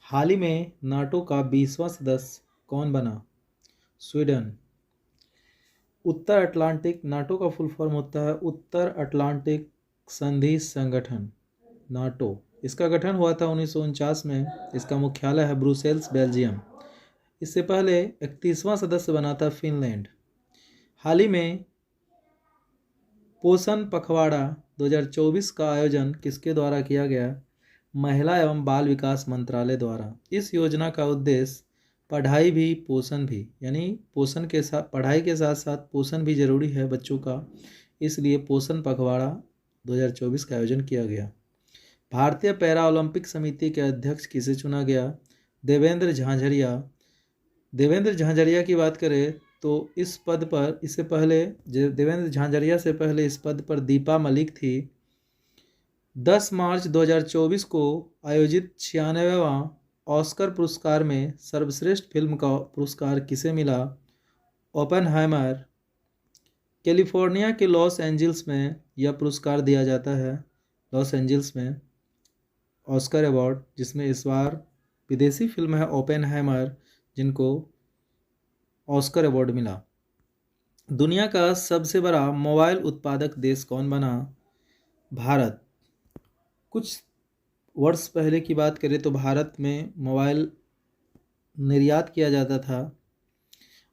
हाल ही में नाटो का 20वां सदस्य कौन बना? स्वीडन। उत्तर अटलांटिक नाटो का फुल फॉर्म होता है उत्तर अटलांटिक संधि संगठन, नाटो। इसका गठन हुआ था 1949 में। इसका मुख्यालय है ब्रुसेल्स, बेल्जियम। इससे पहले 31वां सदस्य बना था फिनलैंड। हाल ही में पोषण पखवाड़ा 2024 का आयोजन किसके द्वारा किया गया? महिला एवं बाल विकास मंत्रालय द्वारा। इस योजना का उद्देश्य पढ़ाई भी पोषण भी, यानी पोषण के साथ पढ़ाई के साथ साथ पोषण भी जरूरी है बच्चों का, इसलिए पोषण पखवाड़ा 2024 का आयोजन किया गया। भारतीय पैरा ओलंपिक समिति के अध्यक्ष किसे चुना गया? देवेंद्र झांझरिया। देवेंद्र झांझरिया की बात करें तो इस पद पर इससे पहले देवेंद्र झांझरिया से पहले इस पद पर दीपा मलिक थी। 10 मार्च 2024 को आयोजित 96वां ऑस्कर पुरस्कार में सर्वश्रेष्ठ फिल्म का पुरस्कार किसे मिला? ओपेनहाइमर। कैलिफोर्निया के लॉस एंजल्स में यह पुरस्कार दिया जाता है, लॉस एंजल्स में ऑस्कर अवार्ड, जिसमें इस बार विदेशी फिल्म है ओपेनहाइमर, जिनको ऑस्कर अवार्ड मिला। दुनिया का सबसे बड़ा मोबाइल उत्पादक देश कौन बना? भारत। कुछ वर्ष पहले की बात करें तो भारत में मोबाइल निर्यात किया जाता था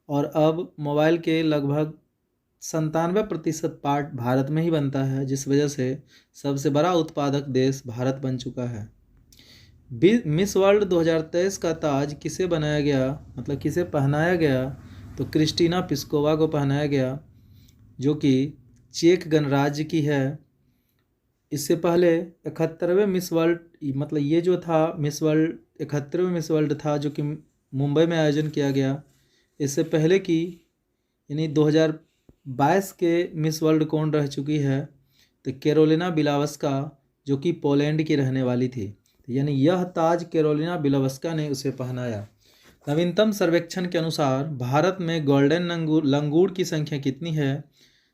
और अब मोबाइल के लगभग 97% पार्ट भारत में ही बनता है, जिस वजह से सबसे बड़ा उत्पादक देश भारत बन चुका है। मिस वर्ल्ड 2023 का ताज किसे बनाया गया, मतलब किसे पहनाया गया? तो क्रिस्टीना पिस्कोवा को पहनाया गया, जो कि चेक गणराज्य की है। इससे पहले 71वें मिस वर्ल्ड, मतलब ये जो था मिस वर्ल्ड 71वें मिस वर्ल्ड था, जो कि मुंबई में आयोजन किया गया। इससे पहले की यानी 2022 के मिस वर्ल्ड कौन रह चुकी है? तो कैरोलिना बिलावस्का, जो कि पोलैंड की रहने वाली थी। यानी यह ताज कैरोलिना बिलावस्का ने उसे पहनाया। नवीनतम सर्वेक्षण के अनुसार भारत में गोल्डन लंगूर की संख्या कितनी है?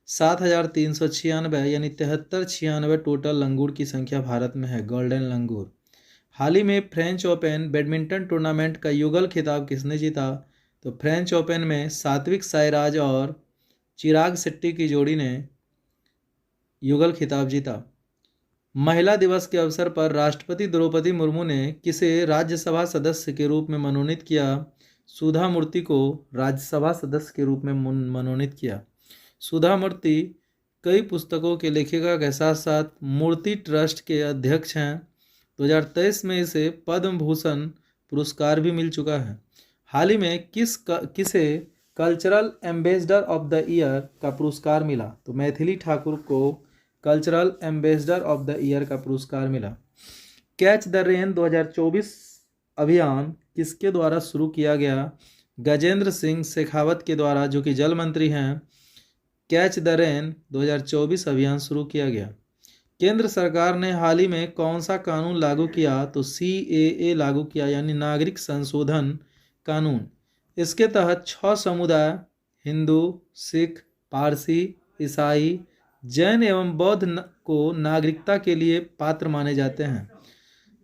7396, यानी 7396 टोटल लंगूर की संख्या भारत में है, गोल्डन लंगूर। हाल ही में फ्रेंच ओपन बैडमिंटन टूर्नामेंट का युगल खिताब किसने जीता? तो फ्रेंच ओपन में सात्विक साईराज और चिराग शेट्टी की जोड़ी ने युगल खिताब जीता। महिला दिवस के अवसर पर राष्ट्रपति द्रौपदी मुर्मू ने किसे राज्यसभा सदस्य के रूप में मनोनीत किया? सुधा मूर्ति को राज्यसभा सदस्य के रूप में मनोनीत किया। सुधा मूर्ति कई पुस्तकों के लेखिका के साथ साथ मूर्ति ट्रस्ट के अध्यक्ष हैं। 2023 में इसे पद्म भूषण पुरस्कार भी मिल चुका है। हाल ही में किसे cultural ambassador of the year का पुरस्कार मिला? तो मैथिली ठाकुर को cultural ambassador of the year का पुरस्कार मिला। कैच द रेन 2024 अभियान किसके द्वारा शुरू किया गया? गजेंद्र सिंह शेखावत के द्वारा, जो कि जल मंत्री हैं। कैच द रेन 2024 अभियान शुरू किया गया। केंद्र सरकार ने हाल ही में कौन सा कानून लागू किया? तो CAA लागू किया, यानी नागरिक संशोधन कानून। इसके तहत 6 समुदाय हिंदू, सिख, पारसी, ईसाई, जैन एवं बौद्ध को नागरिकता के लिए पात्र माने जाते हैं।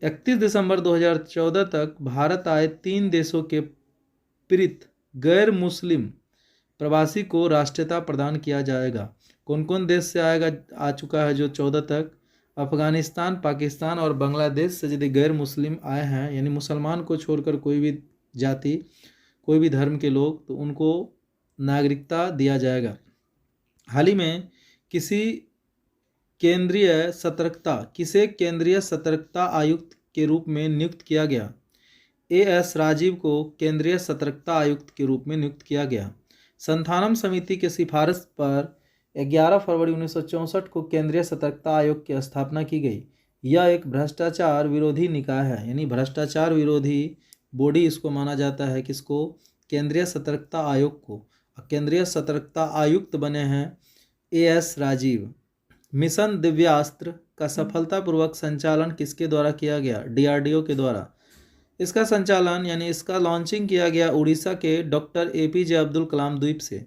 31 दिसंबर 2014 तक भारत आए 3 देशों के पीड़ित गैर मुस्लिम प्रवासी को राष्ट्रीयता प्रदान किया जाएगा। कौन कौन देश से आ चुका है जो 14 तक? अफगानिस्तान, पाकिस्तान और बांग्लादेश से यदि गैर मुस्लिम आए हैं, यानी मुसलमान को छोड़कर कोई भी जाति, कोई भी धर्म के लोग, तो उनको नागरिकता दिया जाएगा। हाल ही में किसे केंद्रीय सतर्कता आयुक्त के रूप में नियुक्त किया गया? AS राजीव को केंद्रीय सतर्कता आयुक्त के रूप में नियुक्त किया गया। संथानम समिति के सिफारिश पर 11 फरवरी 1964 को केंद्रीय सतर्कता आयोग की स्थापना की गई। यह एक भ्रष्टाचार विरोधी निकाय है, यानी भ्रष्टाचार विरोधी बॉडी इसको माना जाता है। किसको? केंद्रीय सतर्कता आयोग को। केंद्रीय सतर्कता आयुक्त बने हैं AS राजीव। मिशन दिव्यास्त्र का सफलतापूर्वक संचालन किसके द्वारा किया गया? DRDO के द्वारा। इसका संचालन यानी इसका लॉन्चिंग किया गया उड़ीसा के डॉक्टर APJ अब्दुल कलाम द्वीप से।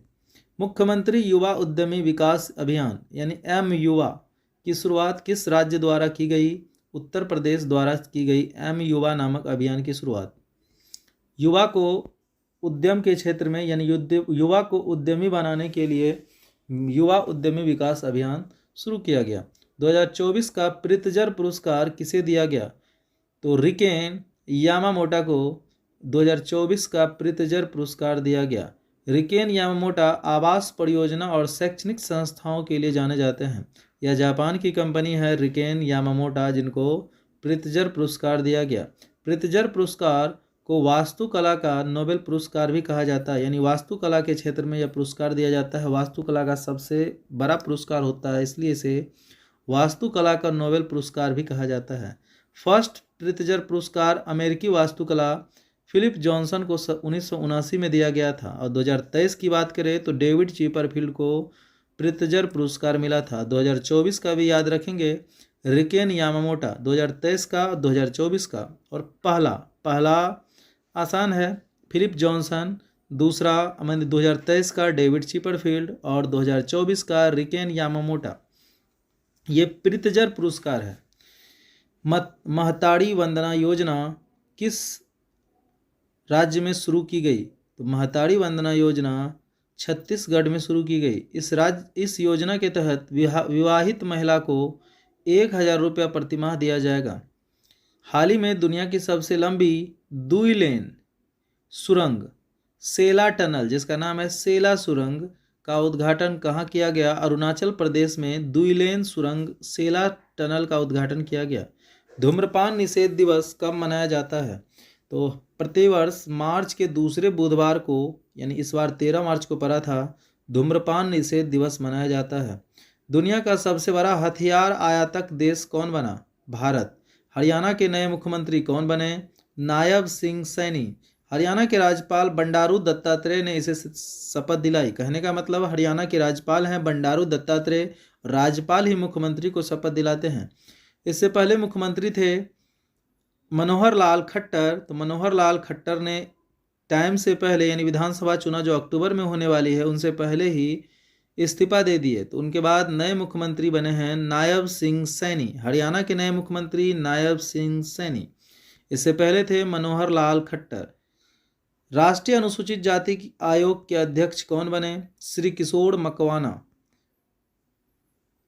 मुख्यमंत्री युवा उद्यमी विकास अभियान यानी M युवा की शुरुआत किस राज्य द्वारा की गई? उत्तर प्रदेश द्वारा की गई एम युवा नामक अभियान की शुरुआत। युवा को उद्यम के क्षेत्र में यानी युवा को उद्यमी बनाने के लिए युवा उद्यमी विकास अभियान शुरू किया गया। 2024 का प्रित्जर पुरस्कार किसे दिया गया? तो रिकेन यामामोटा को 2024 का प्रित्जर पुरस्कार दिया गया। रिकेन यामामोटा आवास परियोजना और शैक्षणिक संस्थाओं के लिए जाने जाते हैं। यह जापान की कंपनी है रिकेन यामामोटा, जिनको प्रित्जर पुरस्कार दिया गया। प्रित्जर पुरस्कार को वास्तुकला का नोबेल पुरस्कार भी कहा जाता है, यानी वास्तुकला के क्षेत्र में यह पुरस्कार दिया जाता है। वास्तुकला का सबसे बड़ा पुरस्कार होता है, इसलिए इसे वास्तुकला का नोबेल पुरस्कार भी कहा जाता है। फर्स्ट प्रित्जर पुरस्कार अमेरिकी वास्तुकला फिलिप जॉनसन को 1979 में दिया गया था। और 2023 की बात करें तो डेविड चिपरफील्ड को प्रित्जर पुरस्कार मिला था। 2024 का भी याद रखेंगे, रिकेन यामामोटा 2023 का 2024 का। और पहला आसान है, फिलिप जॉनसन। दूसरा 2023 का डेविड चिपरफील्ड और 2024 का रिकेन यामामोटा। ये प्रित्जर पुरस्कार है। महतारी वंदना योजना किस राज्य में शुरू की गई? तो महतारी वंदना योजना छत्तीसगढ़ में शुरू की गई। इस योजना के तहत विवाहित महिला को 1,000 रुपया प्रतिमाह दिया जाएगा। हाल ही में दुनिया की सबसे लंबी 2 लेन सुरंग सेला टनल, जिसका नाम है सेला सुरंग, का उद्घाटन कहाँ किया गया? अरुणाचल प्रदेश में 2 लेन सुरंग सेला टनल का उद्घाटन किया गया। धूम्रपान निषेध दिवस कब मनाया जाता है? तो प्रतिवर्ष मार्च के दूसरे बुधवार को, यानी इस बार 13 मार्च को पड़ा था, धूम्रपान निषेध दिवस मनाया जाता है। दुनिया का सबसे बड़ा हथियार आयातक देश कौन बना? भारत। हरियाणा के नए मुख्यमंत्री कौन बने? नायब सिंह सैनी। हरियाणा के राज्यपाल बंडारू दत्तात्रेय ने इसे शपथ दिलाई। कहने का मतलब हरियाणा के राज्यपाल हैं बंडारू दत्तात्रेय। राज्यपाल ही मुख्यमंत्री को शपथ दिलाते हैं। इससे पहले मुख्यमंत्री थे मनोहर लाल खट्टर। तो मनोहर लाल खट्टर ने टाइम से पहले, यानी विधानसभा चुनाव जो अक्टूबर में होने वाली है, उनसे पहले ही इस्तीफा दे दिए। तो उनके बाद नए मुख्यमंत्री बने हैं नायब सिंह सैनी। हरियाणा के नए मुख्यमंत्री नायब सिंह सैनी। इससे पहले थे मनोहर लाल खट्टर। राष्ट्रीय अनुसूचित जाति आयोग के अध्यक्ष कौन बने? श्री किशोर मकवाना।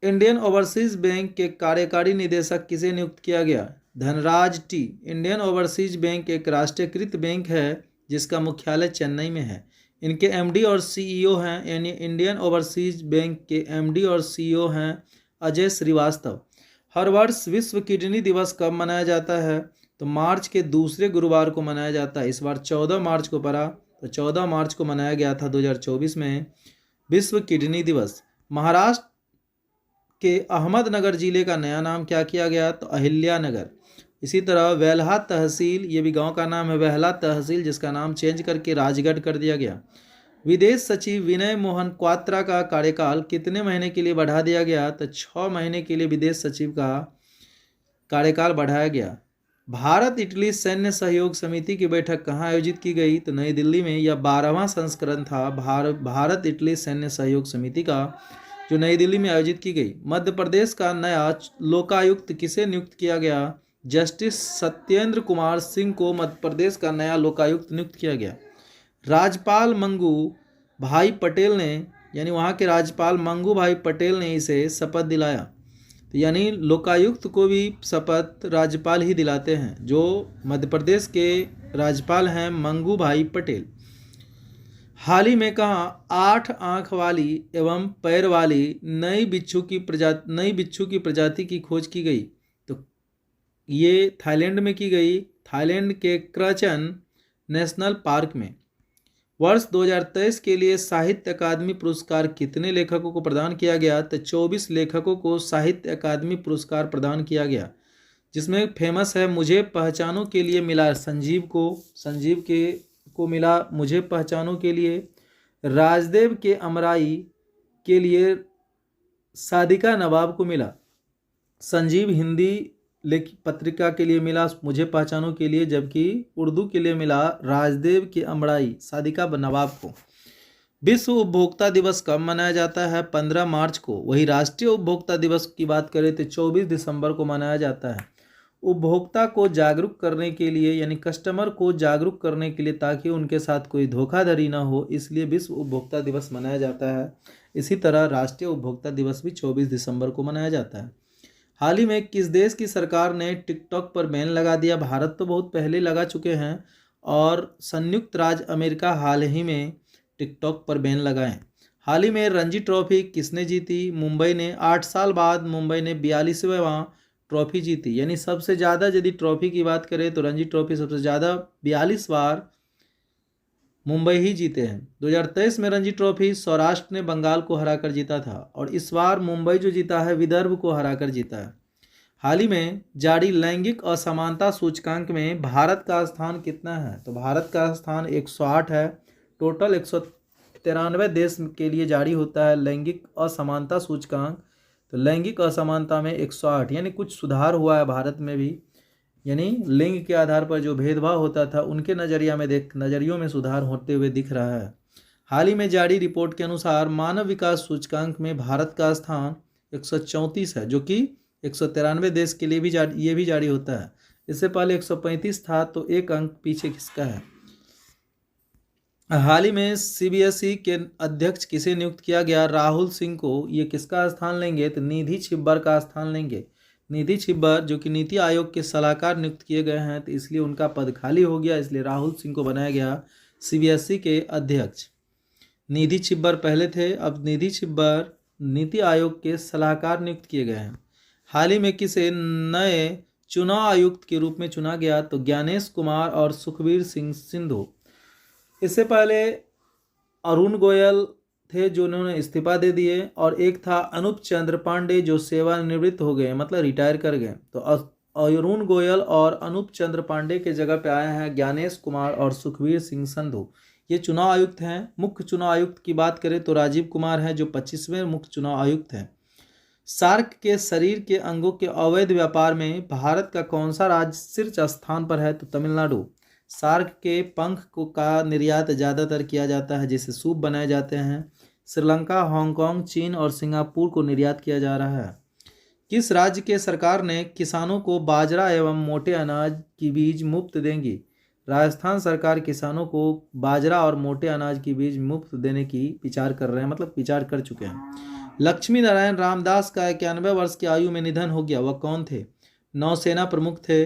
इंडियन ओवरसीज बैंक के कार्यकारी निदेशक किसे नियुक्त किया गया? Dhanraj T. Indian overseas bank एक राष्ट्रीयकृत बैंक है जिसका मुख्यालय चेन्नई में है। इनके एमडी और सीईओ हैं, यानी इंडियन ओवरसीज बैंक के एमडी और सीईओ हैं अजय श्रीवास्तव। हर वर्ष विश्व किडनी दिवस कब मनाया जाता है? तो मार्च के दूसरे गुरुवार को मनाया जाता है। इस बार 14 मार्च को पड़ा, तो 14 मार्च को मनाया गया था 2024 में विश्व किडनी दिवस। महाराष्ट्र के अहमदनगर जिले का नया नाम क्या किया गया? तो अहिल्या नगर। इसी तरह वेल्हा तहसील, ये भी गांव का नाम है वेल्हा तहसील, जिसका नाम चेंज करके राजगढ़ कर दिया गया। विदेश सचिव विनय मोहन क्वात्रा का कार्यकाल कितने महीने के लिए बढ़ा दिया गया? तो 6 महीने के लिए विदेश सचिव का कार्यकाल बढ़ाया गया। भारत इटली सैन्य सहयोग समिति की बैठक कहाँ आयोजित की गई? तो नई दिल्ली में। यह 12वां संस्करण था भारत इटली सैन्य सहयोग समिति का, जो नई दिल्ली में आयोजित की गई। मध्य प्रदेश का नया लोकायुक्त किसे नियुक्त किया गया? जस्टिस सत्येंद्र कुमार सिंह को मध्य प्रदेश का नया लोकायुक्त नियुक्त किया गया। राज्यपाल मंगू भाई पटेल ने, यानी वहाँ के राज्यपाल मंगू भाई पटेल ने इसे शपथ दिलाया। तो यानी लोकायुक्त को भी शपथ राज्यपाल ही दिलाते हैं, जो मध्य प्रदेश के राज्यपाल हैं मंगू भाई पटेल। हाल ही में कहाँ 8 आँख वाली एवं पैर वाली नई बिच्छू की प्रजाति की खोज की गई? तो ये थाईलैंड में की गई, थाईलैंड के क्रचन नेशनल पार्क में। वर्ष 2023 के लिए साहित्य अकादमी पुरस्कार कितने लेखकों को प्रदान किया गया? तो 24 लेखकों को साहित्य अकादमी पुरस्कार प्रदान किया गया, जिसमें फेमस है मुझे पहचानों के लिए मिला संजीव को मिला मुझे पहचानों के लिए। राजदेव के अमराई के लिए सादिका नवाब को मिला। संजीव हिंदी पत्रिका के लिए मिला मुझे पहचानों के लिए, जबकि उर्दू के लिए मिला राजदेव के अमराई सादिका नवाब को। विश्व उपभोक्ता दिवस कब मनाया जाता है? 15 मार्च को। वही राष्ट्रीय उपभोक्ता दिवस की बात करें तो 24 दिसंबर को मनाया जाता है। उपभोक्ता को जागरूक करने के लिए, यानी कस्टमर को जागरूक करने के लिए, ताकि उनके साथ कोई धोखाधड़ी ना हो, इसलिए विश्व उपभोक्ता दिवस मनाया जाता है। इसी तरह राष्ट्रीय उपभोक्ता दिवस भी 24 दिसंबर को मनाया जाता है। हाल ही में किस देश की सरकार ने टिकटॉक पर बैन लगा दिया? भारत तो बहुत पहले लगा चुके हैं, और संयुक्त राज्य अमेरिका हाल ही में टिकटॉक पर बैन लगाए। हाल ही में रणजी ट्रॉफी किसने जीती? मुंबई ने। 8 साल बाद मुंबई ने 42वां ट्रॉफी जीती, यानी सबसे ज़्यादा यदि ट्रॉफी की बात करें तो रणजी ट्रॉफी सबसे ज़्यादा 42 बार मुंबई ही जीते हैं। 2023 में रणजी ट्रॉफी सौराष्ट्र ने बंगाल को हराकर जीता था, और इस बार मुंबई जो जीता है विदर्भ को हराकर जीता है। हाल ही में जारी लैंगिक असमानता सूचकांक में भारत का स्थान कितना है? तो भारत का स्थान 108 है। टोटल 193 देश के लिए जारी होता है लैंगिक असमानता सूचकांक। तो लैंगिक असमानता में 108, यानी कुछ सुधार हुआ है भारत में भी, यानी लिंग के आधार पर जो भेदभाव होता था उनके नज़रियों में सुधार होते हुए दिख रहा है। हाल ही में जारी रिपोर्ट के अनुसार मानव विकास सूचकांक में भारत का स्थान 134 है, जो कि 193 देश के लिए भी ये भी जारी होता है। इससे पहले 135 था, तो एक अंक पीछे खिसका है। हाल ही में सीबीएसई के अध्यक्ष किसे नियुक्त किया गया? राहुल सिंह को। ये किसका स्थान लेंगे? तो निधि छिब्बर का स्थान लेंगे। निधि छिब्बर जो कि नीति आयोग के सलाहकार नियुक्त किए गए हैं, तो इसलिए उनका पद खाली हो गया, इसलिए राहुल सिंह को बनाया गया सीबीएसई के अध्यक्ष। निधि छिब्बर पहले थे, अब निधि छिब्बर नीति आयोग के सलाहकार नियुक्त किए गए हैं। हाल ही में किसे नए चुनाव आयुक्त के रूप में चुना गया? तो ज्ञानेश कुमार और सुखबीर सिंह सिंधु। इससे पहले अरुण गोयल थे जो उन्होंने इस्तीफा दे दिए, और एक था अनूप चंद्र पांडे जो सेवानिवृत्त हो गए, मतलब रिटायर कर गए। तो अरुण गोयल और अनूप चंद्र पांडे के जगह पे आए हैं ज्ञानेश कुमार और सुखबीर सिंह संधू। ये चुनाव आयुक्त हैं। मुख्य चुनाव आयुक्त की बात करें तो राजीव कुमार हैं जो 25वें मुख्य चुनाव आयुक्त हैं। सार्क के शरीर के अंगों के अवैध व्यापार में भारत का कौन सा राज्य शीर्ष स्थान पर है? तो तमिलनाडु। सार्क के पंख को का निर्यात ज़्यादातर किया जाता है, जिससे सूप बनाए जाते हैं। श्रीलंका, हांगकांग, चीन और सिंगापुर को निर्यात किया जा रहा है। किस राज्य के सरकार ने किसानों को बाजरा एवं मोटे अनाज की बीज मुफ्त देंगी? राजस्थान सरकार किसानों को बाजरा और मोटे अनाज की बीज मुफ्त देने की विचार कर रहे हैं, मतलब विचार कर चुके हैं। लक्ष्मी नारायण रामदास का 91 वर्ष की आयु में निधन हो गया। वह कौन थे? नौसेना प्रमुख थे।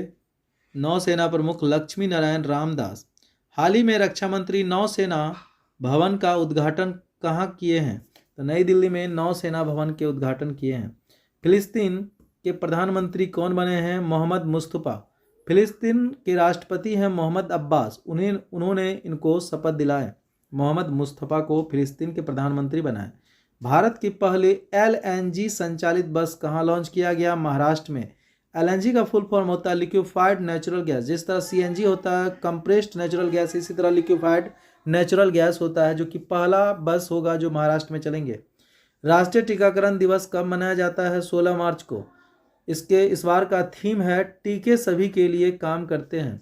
नौसेना प्रमुख लक्ष्मी नारायण रामदास। हाल ही में रक्षा मंत्री नौसेना भवन का उद्घाटन कहाँ किए हैं? तो नई दिल्ली में नौसेना भवन के उद्घाटन किए हैं। फिलिस्तीन के प्रधानमंत्री कौन बने हैं? मोहम्मद मुस्तफ़ा। फिलिस्तीन के राष्ट्रपति हैं मोहम्मद अब्बास। उन्होंने इनको शपथ दिलाए। मोहम्मद मुस्तफ़ा को फिलिस्तीन के प्रधानमंत्री बनाए। भारत की पहली एलएनजी संचालित बस कहाँ लॉन्च किया गया? महाराष्ट्र में। एलएनजी का फुल फॉर्म होता है लिक्विफाइड नेचुरल गैस। जिस तरह सीएनजी होता है कंप्रेस्ड नेचुरल गैस, इसी तरह लिक्विफाइड नेचुरल गैस होता है, जो कि पहला बस होगा जो महाराष्ट्र में चलेंगे। राष्ट्रीय टीकाकरण दिवस कब मनाया जाता है? 16 मार्च को। इस बार का थीम है टीके सभी के लिए काम करते हैं।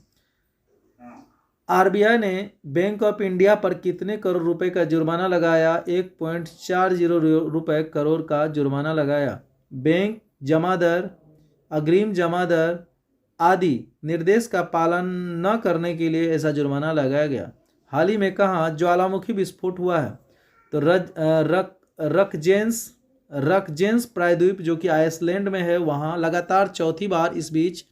आरबीआई ने बैंक ऑफ इंडिया पर कितने करोड़ रुपए का जुर्माना लगाया? 1.40 रुपए करोड़ का जुर्माना लगाया। बैंक जमा दर, अग्रिम जमा दर आदि निर्देश का पालन न करने के लिए ऐसा जुर्माना लगाया गया। हाल ही में कहाँ ज्वालामुखी विस्फोट हुआ है? तो रकजेंस प्रायद्वीप जो कि आइसलैंड में है, वहाँ लगातार चौथी बार इस बीच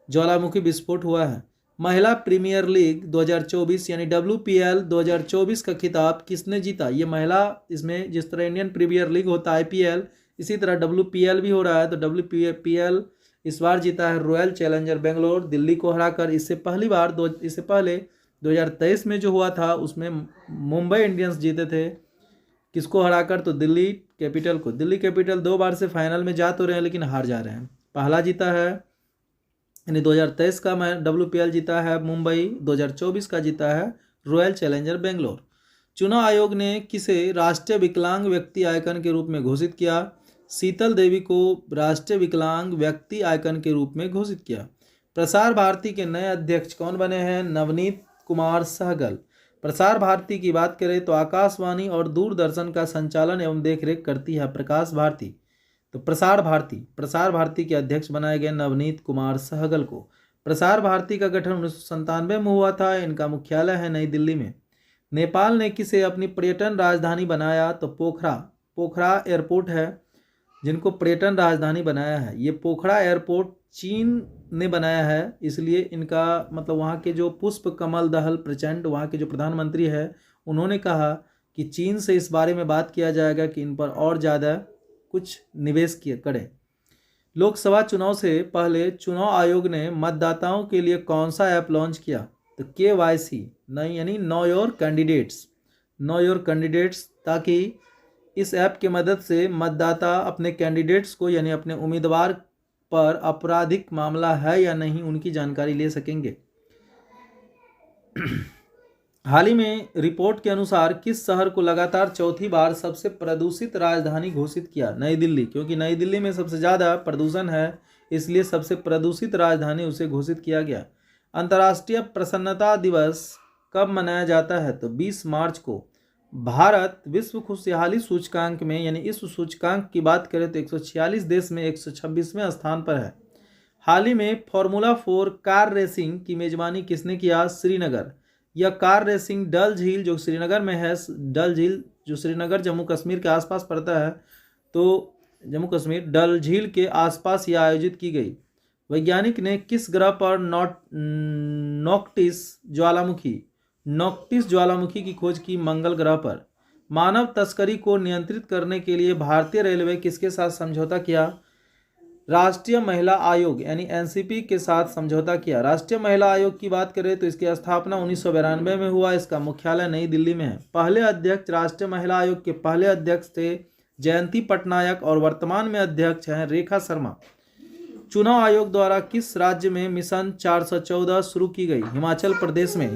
ज्वालामुखी विस्फोट हुआ है। महिला प्रीमियर लीग 2024 यानी WPL 2024 का खिताब किसने जीता? ये महिला, इसमें जिस तरह इंडियन प्रीमियर लीग होता है IPL, इसी तरह WPL भी हो रहा है। तो WPL इस बार जीता है रॉयल चैलेंजर बेंगलोर दिल्ली को हराकर। इससे पहले 2023 में जो हुआ था उसमें मुंबई इंडियंस जीते थे। किसको हराकर? तो दिल्ली कैपिटल को। दिल्ली कैपिटल 2 बार से फाइनल में जा तो रहे हैं लेकिन हार जा रहे हैं। पहला जीता है, यानी 2023 का WPL जीता है मुंबई, 2024 का जीता है रॉयल चैलेंजर बेंगलोर। चुनाव आयोग ने किसे राष्ट्रीय विकलांग व्यक्ति आइकन के रूप में घोषित किया? शीतल देवी को राष्ट्रीय विकलांग व्यक्ति आइकन के रूप में घोषित किया। प्रसार भारती के नए अध्यक्ष कौन बने हैं? नवनीत कुमार सहगल। प्रसार भारती की बात करें तो आकाशवाणी और दूरदर्शन का संचालन एवं देखरेख करती है प्रकाश भारती। तो प्रसार भारती के अध्यक्ष बनाए गए नवनीत कुमार सहगल को। प्रसार भारती का गठन 1997 में हुआ था। इनका मुख्यालय है नई दिल्ली में। नेपाल ने किसे अपनी पर्यटन राजधानी बनाया? तो पोखरा एयरपोर्ट है जिनको पर्यटन राजधानी बनाया है। ये पोखरा एयरपोर्ट चीन ने बनाया है, इसलिए इनका मतलब वहाँ के जो पुष्प कमल दहल प्रचंड, वहाँ के जो प्रधानमंत्री है, उन्होंने कहा कि चीन से इस बारे में बात किया जाएगा कि इन पर और ज़्यादा कुछ निवेश करें। लोकसभा चुनाव से पहले चुनाव आयोग ने मतदाताओं के लिए कौन सा ऐप लॉन्च किया? तो KYC नहीं, यानी नो योर कैंडिडेट्स, ताकि इस ऐप की मदद से मतदाता अपने कैंडिडेट्स को यानी अपने उम्मीदवार पर आपराधिक मामला है या नहीं उनकी जानकारी ले सकेंगे। हाल ही में रिपोर्ट के अनुसार किस शहर को लगातार चौथी बार सबसे प्रदूषित राजधानी घोषित किया? नई दिल्ली, क्योंकि नई दिल्ली में सबसे ज़्यादा प्रदूषण है, इसलिए सबसे प्रदूषित राजधानी उसे घोषित किया गया। अंतर्राष्ट्रीय प्रसन्नता दिवस कब मनाया जाता है? तो 20 मार्च को। भारत विश्व खुशहाली सूचकांक में, यानी इस सूचकांक की बात करें तो 146 देश में 126वें स्थान पर है। हाल ही में फार्मूला 4 कार रेसिंग की मेजबानी किसने किया? श्रीनगर। यह कार रेसिंग डल झील जो श्रीनगर में है, डल झील जो श्रीनगर जम्मू कश्मीर के आसपास पड़ता है, तो जम्मू कश्मीर डल झील के आसपास यह आयोजित की गई। वैज्ञानिक ने किस ग्रह पर नोक्टिस ज्वालामुखी की खोज की? मंगल ग्रह पर। मानव तस्करी को नियंत्रित करने के लिए भारतीय रेलवे किसके साथ समझौता किया? राष्ट्रीय महिला आयोग यानी NCP के साथ समझौता किया। राष्ट्रीय महिला आयोग की बात करें तो इसकी स्थापना 1992 में हुआ। इसका मुख्यालय नई दिल्ली में है। पहले अध्यक्ष राष्ट्रीय महिला आयोग के पहले अध्यक्ष थे जयंती पटनायक और वर्तमान में अध्यक्ष हैं रेखा शर्मा। चुनाव आयोग द्वारा किस राज्य में मिशन 414 शुरू की गई? हिमाचल प्रदेश में।